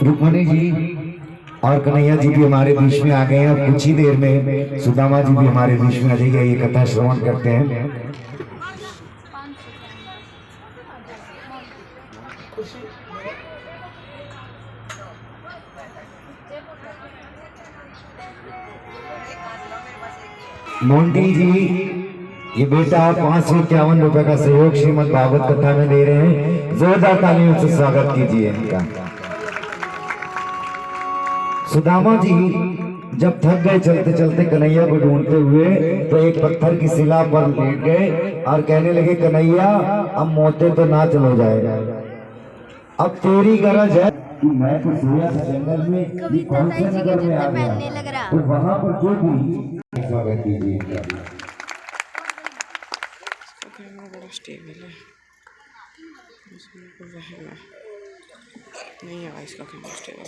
रुक्मणी जी और कन्हैया जी भी हमारे बीच में आ गए हैं। अब कुछ ही देर में सुदामा जी भी हमारे बीच में आ जाएंगे। ये कथा श्रवण करते हैं। मोंटी जी, ये बेटा 551 का सहयोग श्रीमद् भागवत कथा में दे रहे हैं। जोरदार तालियों से स्वागत कीजिए इनका। सुदामा जी जब थक गए चलते चलते कन्हैया को ढूंढते हुए, तो एक पत्थर की शिला पर लेट गए और कहने लगे, कन्हैया अब मोते तो ना चलो जाएगा, अब तेरी गरज है कि मैं तो सोया था जंगल में, ये कौन से नगर में आ गया, तो वहां पर जो भी स्वागत कीजिए। बड़ा स्टेबल है, नहीं आया इसका कैमरा स्टेबल।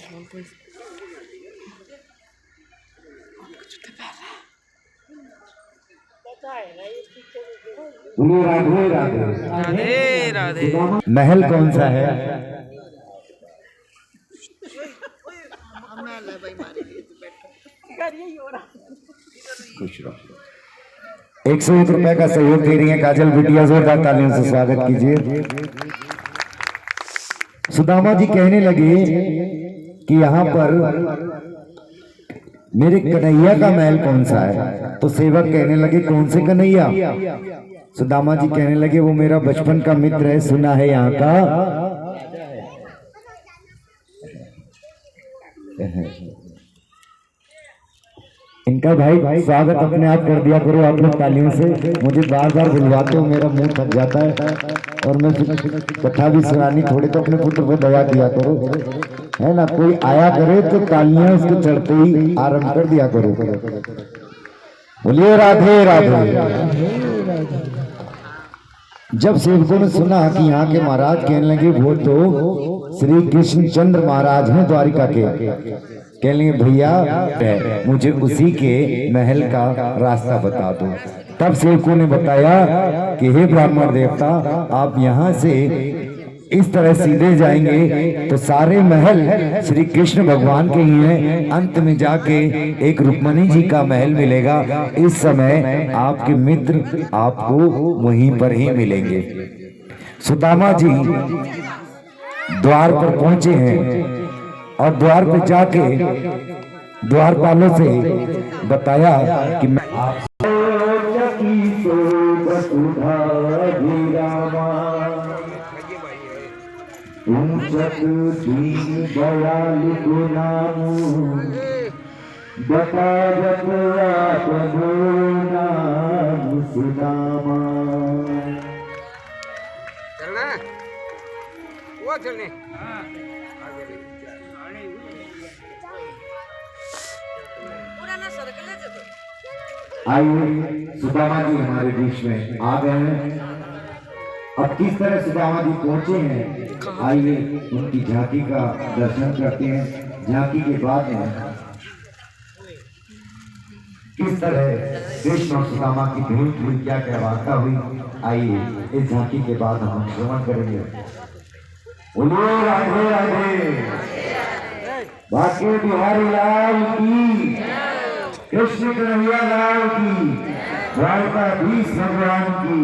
राधे राधे राधे राधे। महल कौन सा है? खुश रहो। 101 रुपए का सहयोग दे रही है काजल बिटिया। जोरदार तालियों से स्वागत कीजिए। सुदामा जी कहने लगे कि यहाँ पर मेरे कन्हैया का महल कौन सा है? तो सेवक कहने लगे, कौन से कन्हैया? सुदामा जी कहने लगे, वो मेरा बचपन का मित्र है, सुना है यहाँ का। इनका भाई स्वागत अपने आप कर दिया करो आप लोग तालियों से। मुझे बार बार बुलवाते हो, मेरा मुंह थक जाता है और मैं कथा भी सुनानी, थोड़े तो अपने पुत्र को दया दिया करो, है ना। कोई आया करे तो तालियां उसके चढ़ते ही आरंभ कर दिया करो। बोलिए राधे राधे। जब सेवकों ने सुना कि यहाँ के महाराज कहने लगे, वो तो श्री कृष्णचंद्र महाराज हैं द्वारिका के, कहने लगे भैया मुझे उसी के महल का रास्ता बता दो। तब सेवकों ने बताया कि हे ब्राह्मण देवता, आप यहाँ से इस तरह सीधे जाएंगे तो सारे महल श्री कृष्ण भगवान के ही हैं। अंत में जाके एक रुक्मणी जी का महल मिलेगा। इस समय आपके मित्र आपको वहीं पर ही मिलेंगे। सुदामा जी द्वार पर पहुंचे हैं और द्वार पे जाके द्वारपालों से बताया कि मैं सुदामा चलना वो चलने। आइए सुदामा जी हमारे बीच में आ गए हैं। अब किस तरह सुदामा जी पहुंचे हैं, आइए उनकी झांकी का दर्शन करते हैं। झांकी के बाद में किस तरह कृष्ण और सुदामा की भेंट हुई, क्या क्या वार्ता हुई, आइए इस झांकी के बाद हम श्रवण करेंगे। बोलिए राधे राधे। बाकी बिहारी लाल की, कृष्ण कन्हैया लाल की, द्वारकाधीश भगवान की।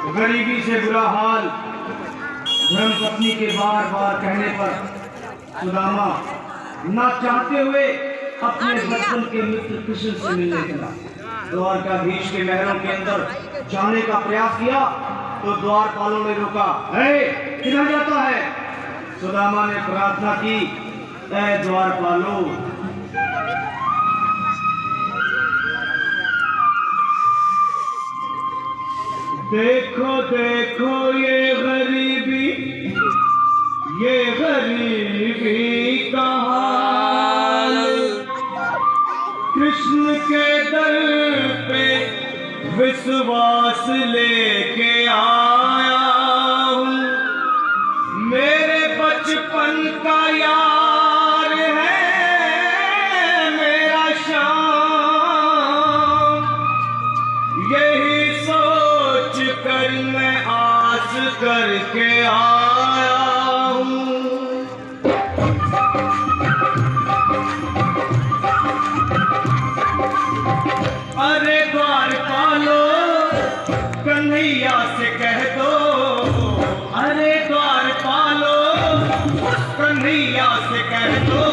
गरीबी से बुरा हाल, धर्म पत्नी के बार बार कहने पर सुदामा न चाहते हुए अपने बचपन के मित्र कृष्ण से मिलने चला। द्वारकाधीश के महलों के अंदर जाने का प्रयास किया तो द्वारपालों ने रोका। किधर जाता है? सुदामा ने प्रार्थना की, ऐ द्वारपालों, देखो देखो ये गरीबी का हाल, कृष्ण के दर पे विश्वास लेके आया हूँ। मेरे बचपन का यार है, मेरा करके आया हूँ। अरे द्वार पालो कन्हैया से कह दो, अरे द्वार पालो कन्हैया से कह दो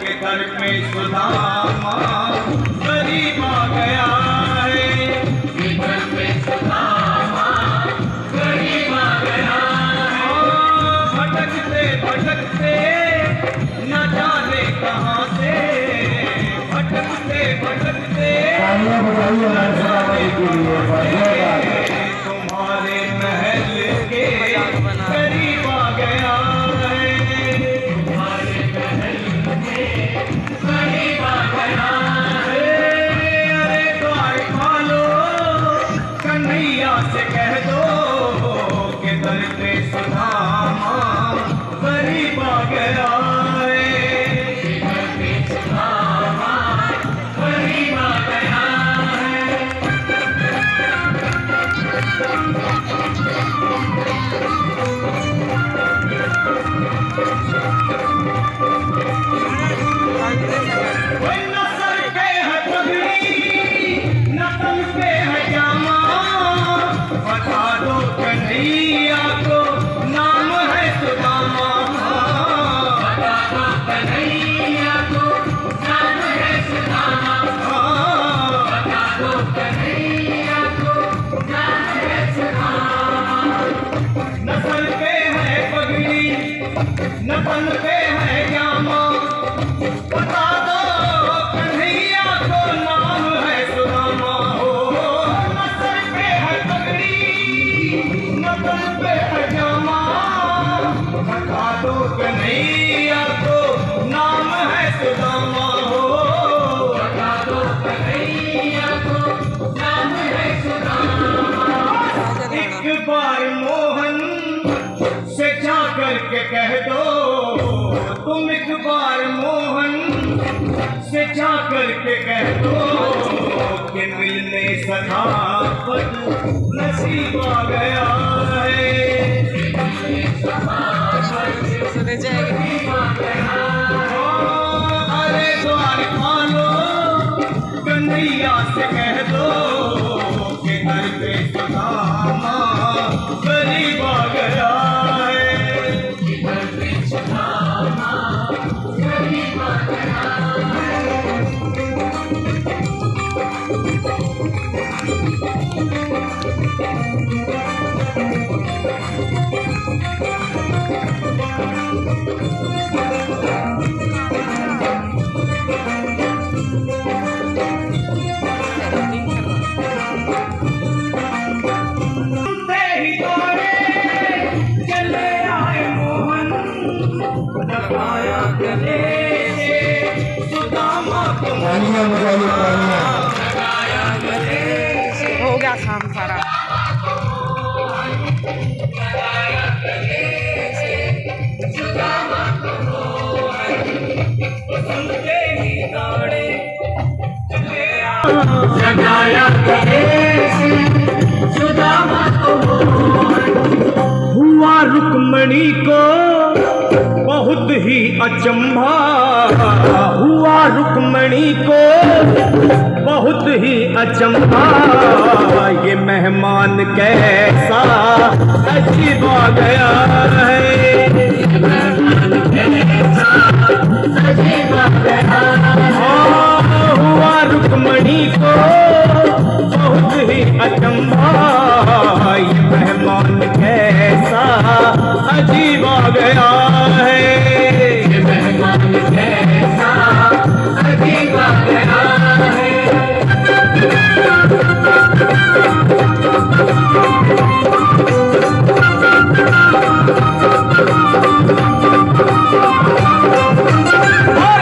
कि दर पे सुदामा गरीब आ गया है, कि दर पे सुदामा गरीब आ गया है। भटकते भटकते न जाने कहाँ से, भटकते भटकते तालियां बजाइए नरसरावती के लिए। तुम्हारे महल के करीब आ गया है, तुम्हारे महल के करीब आ गया है। अरे द्वार पालो कन्हैया से कह दो कि दर पे सुदामा गरीब आ गया है, दर पे सुदामा गरीब आ गया है। न सर पे है पगड़ी न तन पे है जामा, बता दो कन्हैया को नाम है सुदामा, बता दो कन्हैया को नाम है सुदामा, बता दो कन्हैया को नाम है सुदामा। न सर पे है पगड़ी न तन पे है जामा, बता दो कन्हैया को नाम है सुदामा। हो न सर पे है पगड़ी न तन पे है जामा, बता दो कन्हैया को नाम है सुदामा। हो बता दो कन्हैया को नाम है सुदामा। एक बार मोहन से जा करके कह दो, तुम एक बार मोहन से जा करके कह दो कि मिलने सखावत नसीब आ गया है, सुने जाएगी। अरे द्वार पालो कन्हैया से कह दो कि घर पे सुदामा गरीब आ गया है, घर पे सुदामा गरीब आ गया है। सुनते ही दौड़े चले आए मोहन, दबाया गले से सुदामा को तालियां बजाइए, तालियां। लगाया गले से, हो गया काम सारा। लगाया गले से सुदामा को मोहन, सुनते ही दौड़े चले आए, लगाया गले से सुदामा को मोहन। हुआ रुक्मणी को बहुत ही अचंभा, हुआ रुक्मणी को बहुत ही अचंभा, ये मेहमान कैसा अजीब आ गया है, ये मेहमान कैसा अजीब आ गया है। हुआ रुक्मणी को बहुत ही अचंभा, ये मेहमान कैसा अजीब आ गया है, ये मेहमान कैसा अजीब आ गया है। और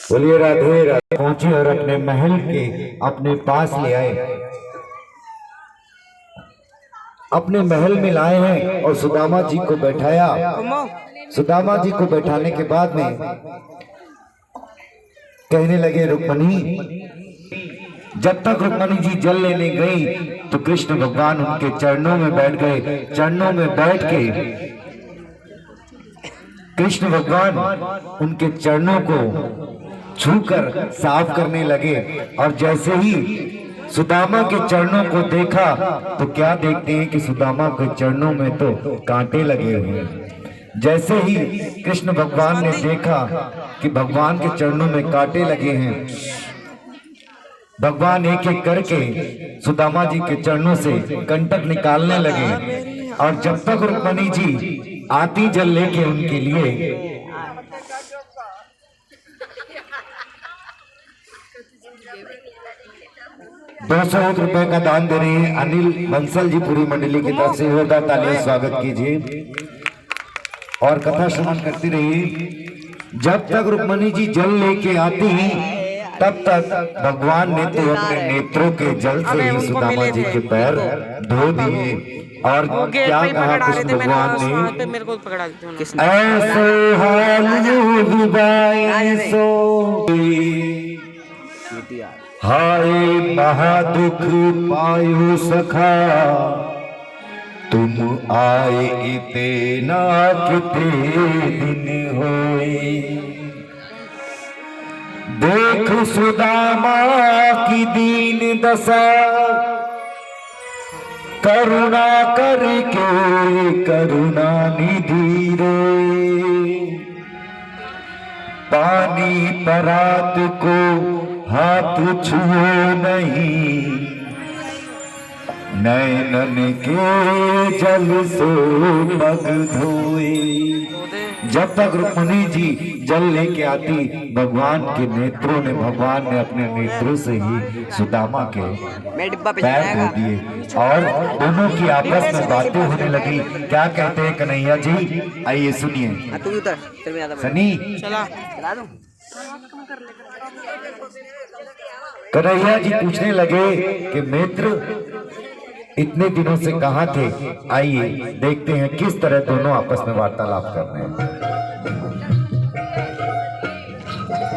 बोलिए राधे राधे। पहुंचे और अपने महल के अपने पास ले आए, अपने महल में लाए हैं और सुदामा जी को बैठाया। सुदामा जी को बैठाने के बाद में कहने लगे रुक्मणी, जब तक रुक्मणी जी जल लेने गई तो कृष्ण भगवान उनके चरणों में बैठ गए। चरणों में बैठ के कृष्ण भगवान उनके चरणों को छूकर साफ करने लगे। और जैसे ही सुदामा के चरणों को देखा तो क्या देखते हैं कि सुदामा के चरणों में तो कांटे लगे हुए हैं। जैसे ही कृष्ण भगवान ने देखा कि भगवान के चरणों में कांटे लगे हैं, भगवान एक एक करके सुदामा जी के चरणों से कंटक निकालने लगे। और जब तक रुक्मणी जी आती जल लेके उनके लिए, 200 रुपए का दान दे रहे हैं अनिल बंसल जी, पूरी मंडली की तरफ से जोरदार तालियों स्वागत कीजिए और कथा श्रवण करती रहिए। जब तक रुक्मणी जी जल लेके आती तब तक भगवान ने तो अपने नेत्रों के जल से ही सुदामा जी के पैर धो दिए। और क्या कहा कृष्ण भगवान ने, ऐसो हाल हाय महादुख पायो सखा, तुम आए इते ना किते दिन होए। देख सुदामा की दीन दशा, करुणा करके करुणा निधि रोए। पानी परात को हाथ छुए नहीं, नैनन के जल से पग धोए। जब तक रुक्मणी जी जल लेके आती, भगवान के नेत्रों ने, भगवान ने अपने नेत्रों से ही सुदामा के पैर धो दिए। और दोनों की आपस में बातें होने लगी। क्या कहते हैं कन्हैया जी, आइए सुनिए। सनी कन्हैया जी पूछने लगे कि मित्र इतने दिनों से कहाँ थे, आइए देखते हैं किस तरह दोनों आपस में वार्तालाप कर रहे हैं।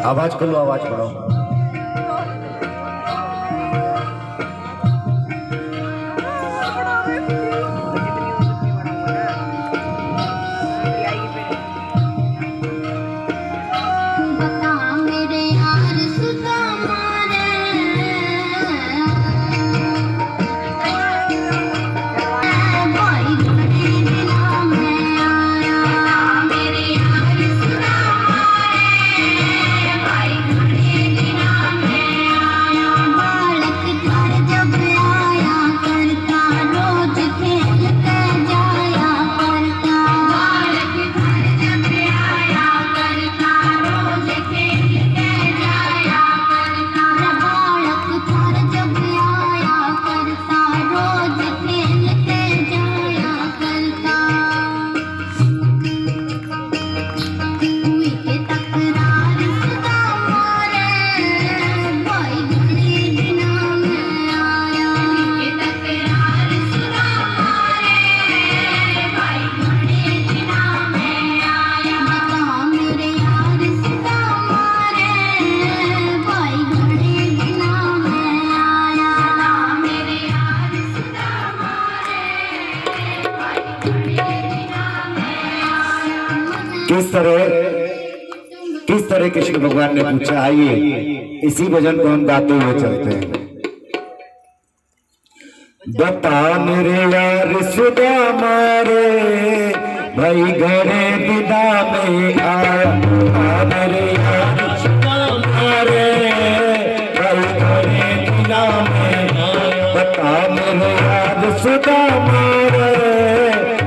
आवाज खोलो, आवाज बढ़ाओ। किस तरह कृष्ण भगवान ने पूछा। आइए इसी भजन को हम गाते हुए चलते हैं। बता मेरे यार सुदामा रे, भाई घरे विदा में आया। मेरे यार सुदामा रे, भाई घरे विदा में आया। बता मेरे यार सुदामा रे,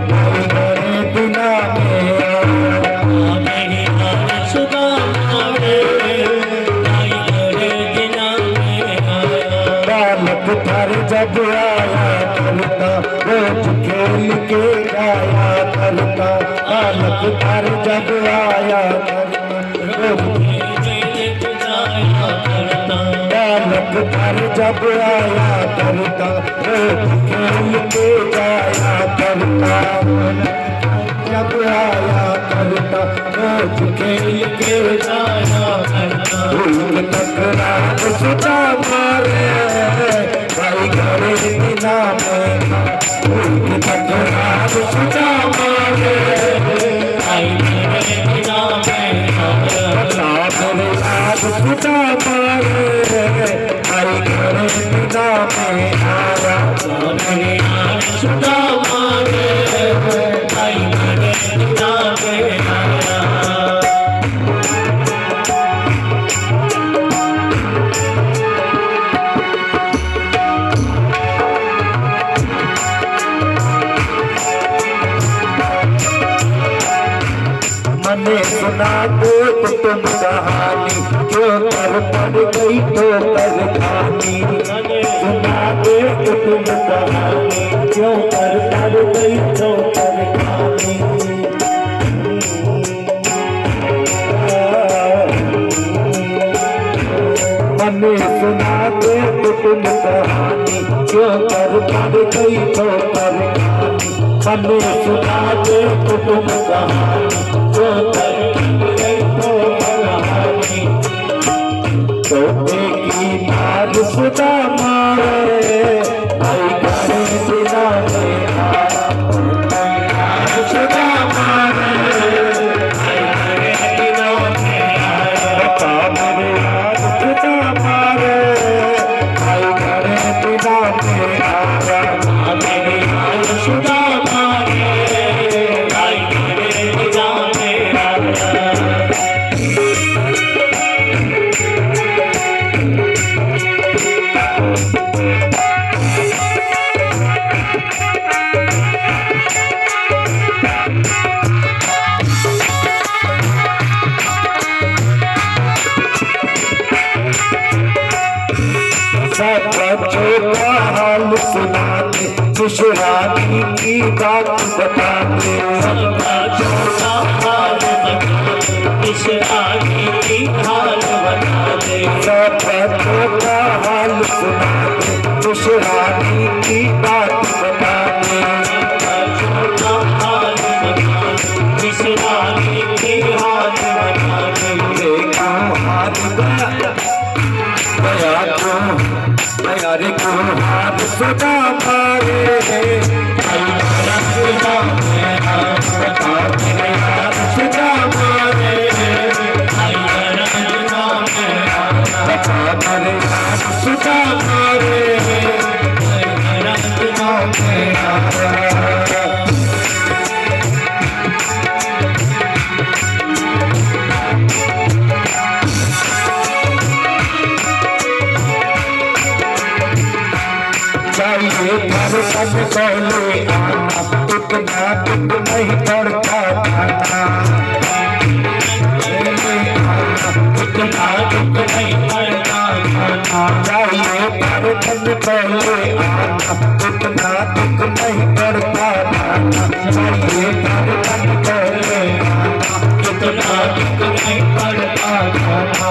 भाई घरे विदा में आया। मेरे यार सुदामा रे, भाई घरे विदा में आया। बालक थार जब आया करता वो खेल के गाया करता, बालक घर जब आया करता, बालक घर जब आया करता, खेल के गाया करता, जब आया करता, रोज खेल के गाया करता, भूल टकरार सुधा मारे भाई घरे बिना में, भूल टकरार सुधा मारे भाई घरे बिना में, मेरे याद सुधा मारे भाई घरे बिना में आया, मेरे याद सुधा मारे भाई घरे बिना में आया। मैंने सुना दो तो तुम कहानी, क्यों कर पड़ गई तो कर खानी, सुना दो तो तुम कहानी, क्यों कर पड़ गई तो कर खानी। मैंने सुना दो तो तुम कहानी, क्यों कर पड़ गई तो कर खानी, मैंने सुना दो तो तुम कहानी, तोते की नाद सुधा मारे भाई घरे बिना में आया, सुधा मारे भाई घरे बिना में आया, बता मेरे याद सुधा मारे भाई घरे बिना में आया, मेरे याद सुधा मारे भाई घरे बिना में आया। बच्चों का हाल सुनाते, खुश रानी की बात बताते, बच्चों का हाल बताते, खुश रानी की हाल बताते, सब बच्चों का हाल सुनाते, खुश रानी की बात बताते, बच्चों का हाल बताते, खुश रानी की हाल बताते, देखो हाथ गया यारे को हाथ सुधा मारे भाई घरे बिना में आया, मेरे हाथ सुधा मारे भाई घरे बिना में आया, मेरे हाथ सुधा मारे भाई घरे बिना में आया। चाहिए घर तक पहले आना, इतना दुख नहीं पड़ता खाना, इतना दुख नहीं पड़ता खाना, चाहिए घर तक पहले आना, इतना दुख नहीं पड़ता खाना, चाहिए घर तक पहले आना, इतना दुख नहीं पड़ता खाना।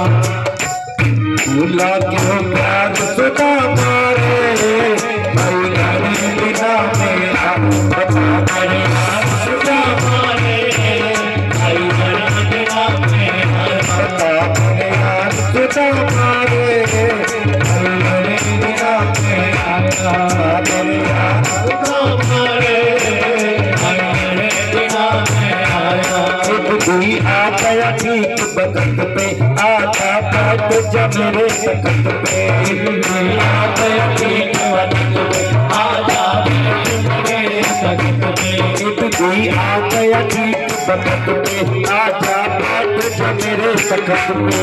भूला क्यों प्यार सुधा मारे भाई घरे बिना में आया, बता मेरे याद सुधा मारे भाई घरे बिना में आया, बता मेरे याद सुधा मारे भाई घरे बिना में आया, मेरे याद सुधा मारे भाई घरे बिना में आया। कोई आ गया ठीक वक्त पे, आजा बैठ जा मेरे तख्त पे, आ गया ठीक वक्त पे, आजा बैठ मेरे तख्त पे, कोई आ गया ठीक वक्त पे, आजा बैठ जा मेरे तख्त पे,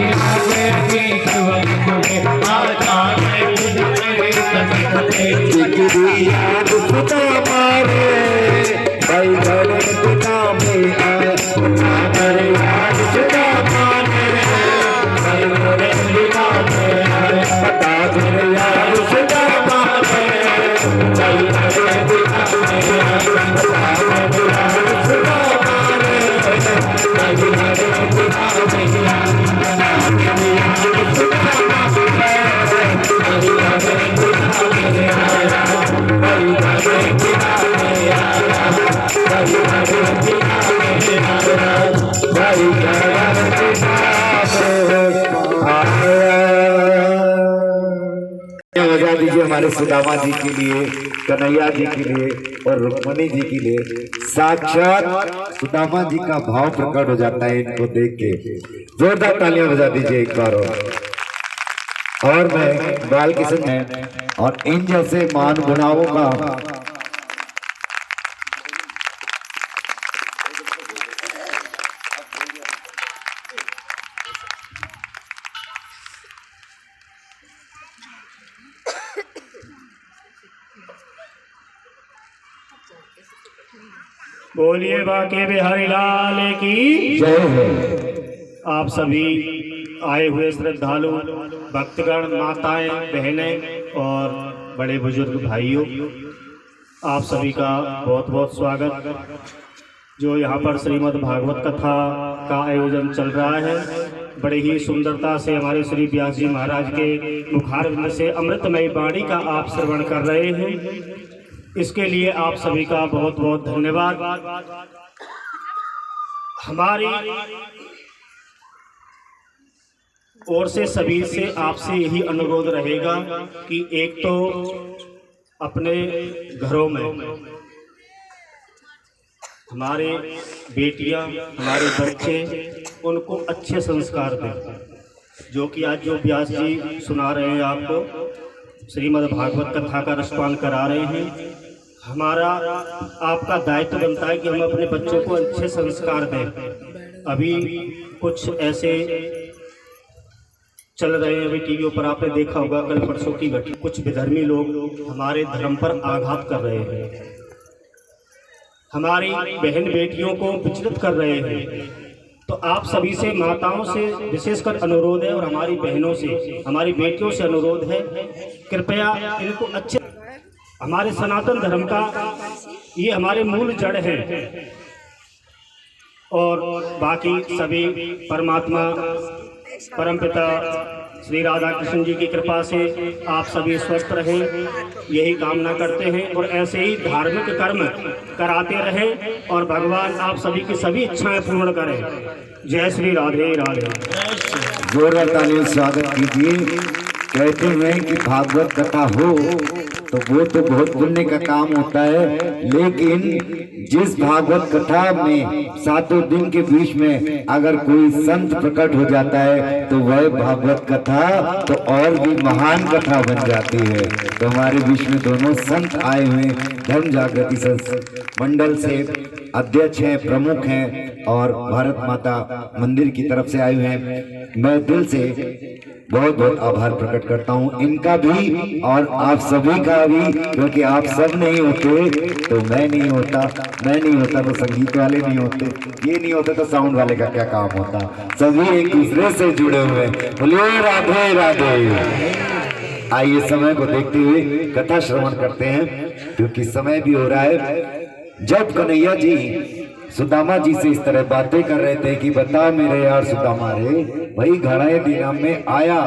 आ गया ठीक वक्त पे, आजा बैठ जा मेरे तख्त पे, तेरी याद सुधा मारे भाई घरे बिना में आया, मेरे याद सुधा मारे भाई घरे बिना में आया, बता मेरे याद सुधा मारे भाई घरे बिना बजा दीजिए हमारे सुदामा जी के लिए, कन्हैया जी के लिए और रुक्मणी जी के लिए। साक्षात सुदामा जी का भाव प्रकट हो जाता है इनको देख के। जोरदार तालियां बजा दीजिए एक बार और मैं बाल किशन है और इन जैसे मान गुणाओं का बोलिए बाके बिहारी लाल की जय हो। आप सभी आए हुए श्रद्धालु भक्तगण, माताएं, बहनें और बड़े बुजुर्ग भाइयों, आप सभी का बहुत बहुत स्वागत। जो यहाँ पर श्रीमद् भागवत कथा का आयोजन चल रहा है, बड़े ही सुंदरता से हमारे श्री व्यास जी महाराज के मुखारविंद से अमृतमयी वाणी का आप श्रवण कर रहे हैं। इसके लिए आप सभी का बहुत बहुत धन्यवाद। हमारी ओर से सभी से आपसे यही अनुरोध रहेगा कि एक तो अपने घरों में हमारे बेटियां, हमारे बच्चे, उनको अच्छे संस्कार दें। जो कि आज जो व्यास जी सुना रहे हैं आपको, श्रीमद् भागवत कथा का रसपान करा रहे हैं, हमारा आपका दायित्व बनता है कि हम अपने बच्चों को अच्छे संस्कार दें। अभी कुछ ऐसे चल रहे हैं, अभी टीवियों पर आपने देखा होगा, कल परसों की घटना, कुछ विधर्मी लोग हमारे धर्म पर आघात कर रहे हैं, हमारी बहन बेटियों को विचलित कर रहे हैं। तो आप सभी से, माताओं से विशेषकर अनुरोध है और हमारी बहनों से, हमारी बेटियों से अनुरोध है, कृपया इनको अच्छे, हमारे सनातन धर्म का ये हमारे मूल जड़ है और बाकी सभी परमात्मा परमपिता श्री राधा कृष्ण जी की कृपा से आप सभी स्वस्थ रहें, यही कामना करते हैं और ऐसे ही धार्मिक कर्म कराते रहें और भगवान आप सभी की सभी इच्छाएं पूर्ण करें। जय श्री राधे राधे। जोरदार तालियों से स्वागत कीजिए। कहते हैं कि भागवत कथा हो तो वो तो बहुत पुण्य का काम होता है, लेकिन जिस भागवत कथा में 7 दिन के बीच में अगर कोई संत प्रकट हो जाता है तो वह भागवत कथा तो और भी महान कथा बन जाती है। तो हमारे बीच में दोनों संत आए हुए धर्म जागृति मंडल से अध्यक्ष हैं, प्रमुख हैं और भारत माता मंदिर की तरफ से आए हुए हैं। मैं दिल से बहुत बहुत आभार प्रकट करता हूं इनका भी और आप सभी का भी, क्योंकि आप सब नहीं होते तो मैं नहीं होता, मैं नहीं होता तो संगीत वाले नहीं होते, ये नहीं होता तो साउंड वाले का क्या काम होता। सभी एक दूसरे से जुड़े हुए हैं। बोलिए राधे राधे। आइए समय को देखते हुए कथा श्रवण करते हैं, क्योंकि समय भी हो रहा है। जब कन्हैया जी सुदामा जी से इस तरह बातें कर रहे थे कि बता मेरे यार सुदामा रे, भाई घड़े दिना में आया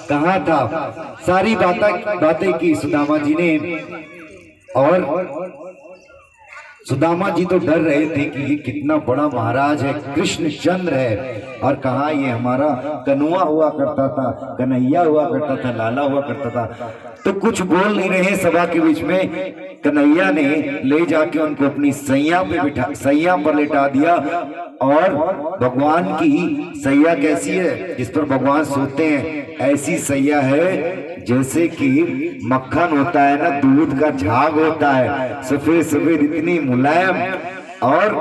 कहाँ था, सारी बातें की सुदामा जी ने। और सुदामा जी तो डर रहे थे कि ये कितना बड़ा महाराज है, कृष्ण चंद्र है, और कहा ये हमारा कनुआ हुआ करता था, कन्हैया हुआ करता था, लाला हुआ करता था। तो कुछ बोल नहीं रहे सभा के बीच में। कन्हैया ने ले जाके उनको अपनी सैया पर लेटा दिया। और भगवान की सैया कैसी है, जिस पर भगवान सोते हैं, ऐसी सैया है जैसे कि मक्खन होता है ना, दूध का झाग होता है, सफेद सफेद, इतनी मुलायम। और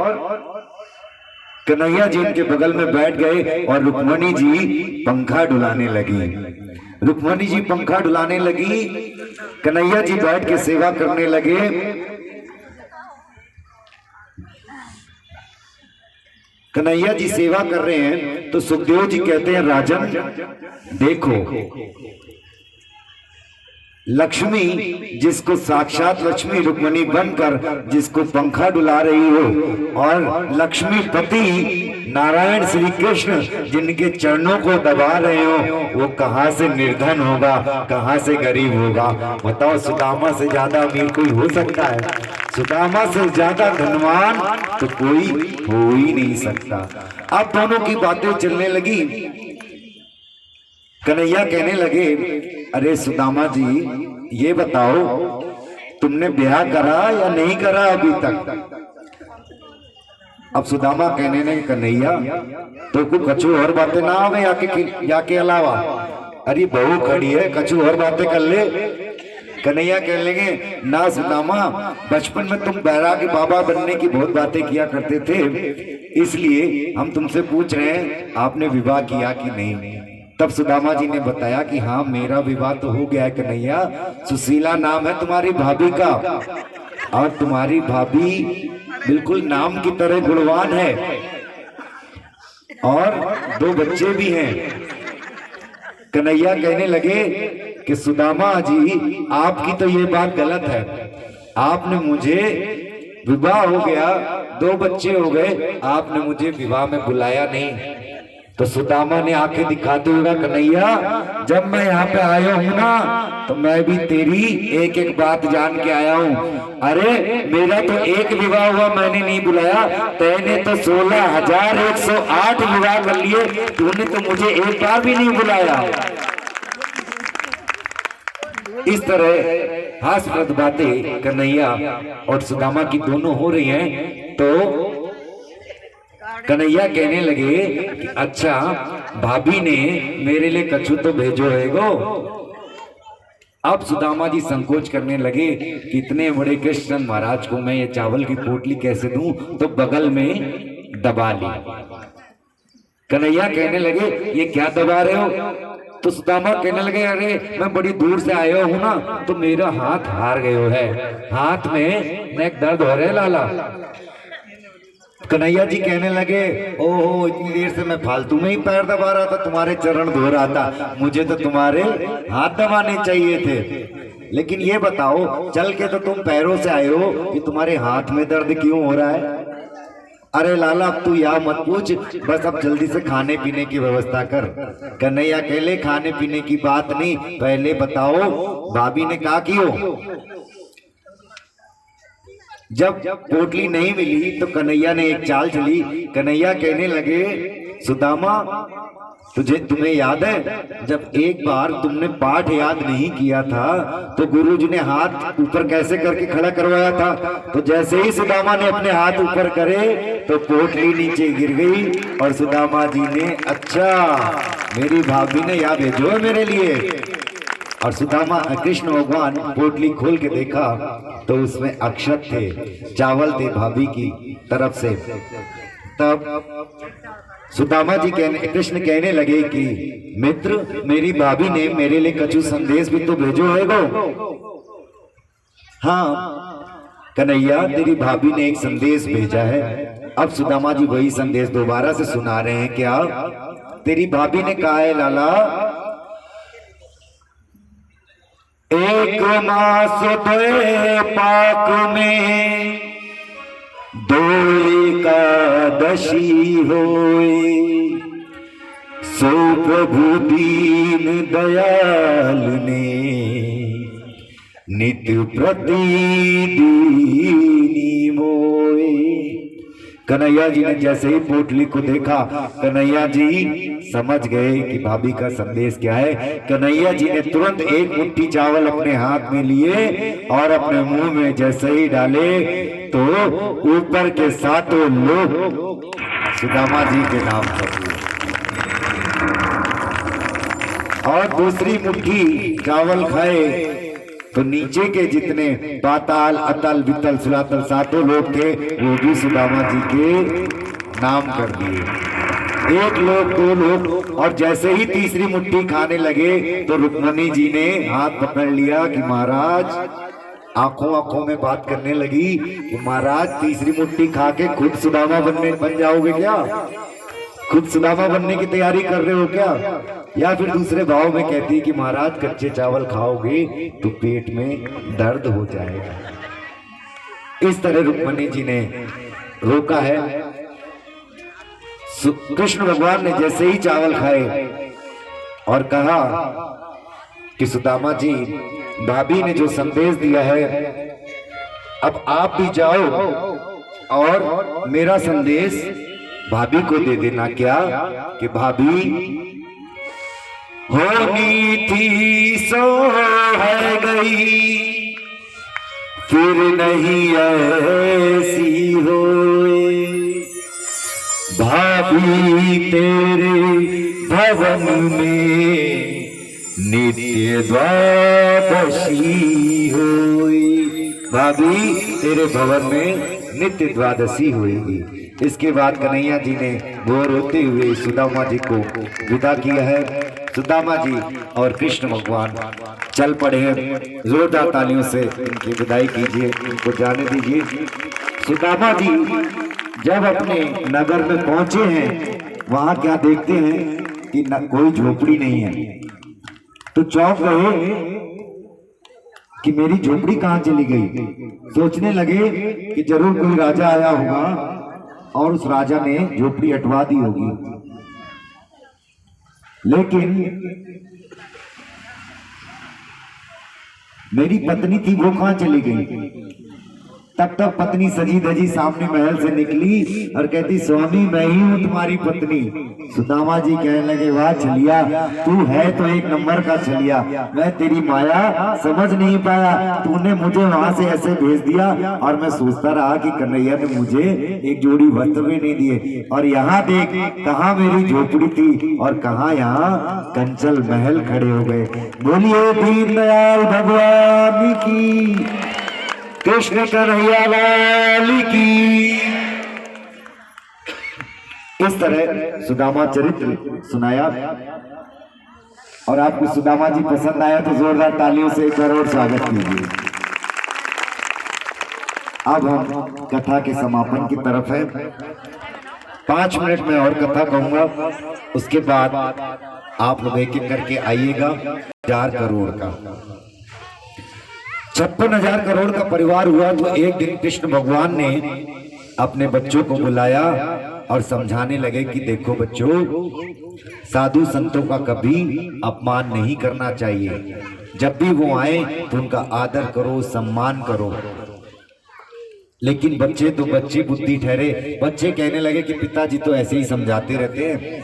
कन्हैया जी इनके बगल में बैठ गए और रुक्मणी जी पंखा डुलाने लगी। रुक्मणी जी पंखा डुलाने लगी, कन्हैया जी बैठ के सेवा करने लगे। कन्हैया जी सेवा कर रहे हैं तो सुखदेव जी कहते हैं राजन देखो, लक्ष्मी जिसको साक्षात लक्ष्मी रुक्मिणी बनकर जिसको पंखा डुला रही हो, और लक्ष्मीपति नारायण श्री कृष्ण जिनके चरणों को दबा रहे हो, वो कहां से निर्धन होगा, कहां से गरीब होगा? बताओ, सुदामा से ज्यादा अमीर कोई हो सकता है? सुदामा से ज्यादा धनवान तो कोई हो ही नहीं सकता। अब दोनों की बातें चलने लगी। कन्हैया कहने लगे, अरे सुदामा जी, ये बताओ तुमने ब्याह करा या नहीं करा अभी तक? अब सुदामा कहने लगे, कन्हैया तो को कछु और बातें ना आवे या के अलावा? अरे बहू खड़ी है, कछु और बातें कर ले। कन्हैया कहने लगे, ना सुदामा, बचपन में तुम बैरागी बाबा बनने की बहुत बातें किया करते थे, इसलिए हम तुमसे पूछ रहे हैं आपने विवाह किया कि नहीं? तब सुदामा जी ने बताया कि हाँ, मेरा विवाह तो हो गया है कन्हैया। सुशीला नाम है तुम्हारी भाभी का, और तुम्हारी भाभी बिल्कुल नाम की तरह गुणवान है, और 2 बच्चे भी हैं। कन्हैया कहने लगे कि सुदामा जी, आपकी तो ये बात गलत है। आपने मुझे, विवाह हो गया, 2 बच्चे हो गए, आपने मुझे विवाह में बुलाया नहीं। तो सुदामा ने आंखें दिखाते हुए, कन्हैया जब मैं यहाँ पे आया हूँ ना, तो मैं भी तेरी एक एक बात जान के आया हूँ। अरे मेरा तो एक विवाह हुआ, मैंने नहीं बुलाया, तेने तो 16,108 विवाह कर लिए, तूने तो मुझे एक बार भी नहीं बुलाया। इस तरह हास्यप्रद बातें कन्हैया और सुदामा की दोनों हो रही हैं। तो कन्हैया कहने लगे कि अच्छा, भाभी ने मेरे लिए कछु तो भेजो है गो। अब सुदामा जी संकोच करने लगे कि इतने बड़े कृष्ण महाराज को मैं ये चावल की पोटली कैसे दूं, तो बगल में दबा ली। कन्हैया कहने लगे, ये क्या दबा रहे हो? तो सुदामा कहने लगे, अरे मैं बड़ी दूर से आया हूं ना, तो मेरा हाथ हार गयो है, हाथ में नेक दर्द हो रहे लाला। कन्हैया जी कहने लगे, ओहो, इतनी देर से मैं फालतू में ही पैर दबा रहा था, तुम्हारे चरण धो रहा था, मुझे तो तुम्हारे हाथ दबाने चाहिए थे। लेकिन ये बताओ, चल के तो तुम पैरों से आए हो, कि तुम्हारे हाथ में दर्द क्यों हो रहा है? अरे लाला, अब तू या मत पूछ, बस अब जल्दी से खाने पीने की व्यवस्था कर। कन्हैया कहले, खाने पीने की बात नहीं, पहले बताओ भाभी ने कहा क्यों? जब पोटली नहीं मिली तो कन्हैया ने एक चाल चली। कन्हैया कहने लगे, सुदामा तुम्हें याद है जब एक बार तुमने पाठ याद नहीं किया था, तो गुरुजी ने हाथ ऊपर कैसे करके खड़ा करवाया था? तो जैसे ही सुदामा ने अपने हाथ ऊपर करे तो पोटली नीचे गिर गई, और सुदामा जी ने, अच्छा मेरी भाभी ने याद भेजो है मेरे लिए। और सुदामा, कृष्ण भगवान पोटली खोल के देखा तो उसमें अक्षत थे, चावल थे भाभी की तरफ से। तब सुदामा जी कृष्ण कहने लगे कि मित्र, मेरी भाभी ने मेरे लिए कछु संदेश भी तो भेजो है गो। हाँ कन्हैया, तेरी भाभी ने एक संदेश भेजा है। अब सुदामा जी वही संदेश दोबारा से सुना रहे हैं। क्या तेरी भाभी ने कहा है लाला? एक मास दे पाक में दो एकादशी होए, सो प्रभु दीन दयाल ने नित्य प्रतिदीनी मोए। कन्हैया जी ने जैसे ही पोटली को देखा, कन्हैया जी समझ गए कि भाभी का संदेश क्या है। कन्हैया जी ने तुरंत एक मुट्ठी चावल अपने हाथ में लिए और अपने मुंह में जैसे ही डाले तो ऊपर के 7 लोग सुदामा जी के नाम कर दिए। और दूसरी मुट्ठी चावल खाए तो नीचे के जितने पाताल, अतल, वितल, सुरातल 7 लोग थे, वो भी सुदामा जी के नाम कर दिए। 1 लोग, 2 लोग, और जैसे ही तीसरी मुट्ठी खाने लगे तो रुक्मणी जी ने हाथ पकड़ लिया कि महाराज, आंखों आंखों में बात करने लगी कि महाराज तीसरी मुट्ठी खा के खुद सुदामा बन जाओगे क्या? खुद सुदामा बनने की तैयारी कर रहे हो क्या? या फिर दूसरे भाव में कहती है कि महाराज कच्चे चावल खाओगे तो पेट में दर्द हो जाएगा। इस तरह रुक्मणी जी ने रोका है। कृष्ण भगवान ने जैसे ही चावल खाए और कहा कि सुदामा जी, भाभी ने जो संदेश दिया है, अब आप भी जाओ और मेरा संदेश भाभी को दे देना। क्या कि भाभी होनी थी सो है गई, फिर नहीं ऐसी होए। भाभी तेरे भवन में नित्य द्वादशी होई। भाभी तेरे भवन में नित्य द्वादशी होगी। इसके बाद कन्हैया जी ने बोर होते हुए सुदामा जी को विदा किया है। सुदामा जी और कृष्ण भगवान चल पड़े हैं। जोरदार तालियों से इनकी विदाई कीजिए, इनको जाने दीजिए। सुदामा जी जब अपने नगर में पहुंचे हैं, वहां क्या देखते हैं कि कोई झोपड़ी नहीं है, तो चौंक गए कि मेरी झोपड़ी कहां चली गई। सोचने लगे कि जरूर कोई राजा आया होगा और उस राजा ने झोपड़ी हटवा दी होगी। लेकिन मेरी पत्नी थी, वो कहां चली गई। तब तक पत्नी सजी धजी सामने महल से निकली और कहती, स्वामी मैं ही हूं तुम्हारी पत्नी। सुदामा जी कहने लगे, वाह छलिया, तू है तो एक नंबर का छलिया। मैं तेरी माया समझ नहीं पाया, तूने मुझे वहां से ऐसे भेज दिया और मैं सोचता रहा कि कन्हैया ने मुझे एक जोड़ी वस्त्र भी नहीं दिए। और यहाँ देख, कहाँ मेरी झोपड़ी थी और कहाँ यहाँ कंचल महल खड़े हो गए। बोलिए दीनदयाल भगवान की, कृष्ण कन्हैया लाल की। इस तरह सुदामा चरित्र सुनाया। और आपको सुदामा जी पसंद आया तो जोरदार तालियों से एक बार और स्वागत कीजिए। अब हम कथा के समापन की तरफ है। 5 मिनट में और कथा कहूंगा, उसके बाद आप लोग एक एक करके आइएगा। 4 करोड़ का 56,000 करोड़ का परिवार हुआ। तो एक दिन कृष्ण भगवान ने अपने बच्चों को बुलाया और समझाने लगे कि देखो बच्चों, साधु संतों का कभी अपमान नहीं करना चाहिए। जब भी वो आए तो उनका आदर करो, सम्मान करो। लेकिन बच्चे तो बच्चे बुद्धि ठहरे। बच्चे कहने लगे कि पिताजी तो ऐसे ही समझाते रहते हैं।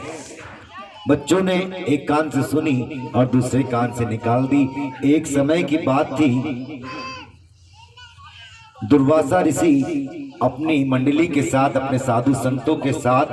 बच्चों ने एक कान से सुनी और दूसरे कान से निकाल दी। एक समय की बात थी, दुर्वासा ऋषि अपनी मंडली के साथ, अपने साधु संतों के साथ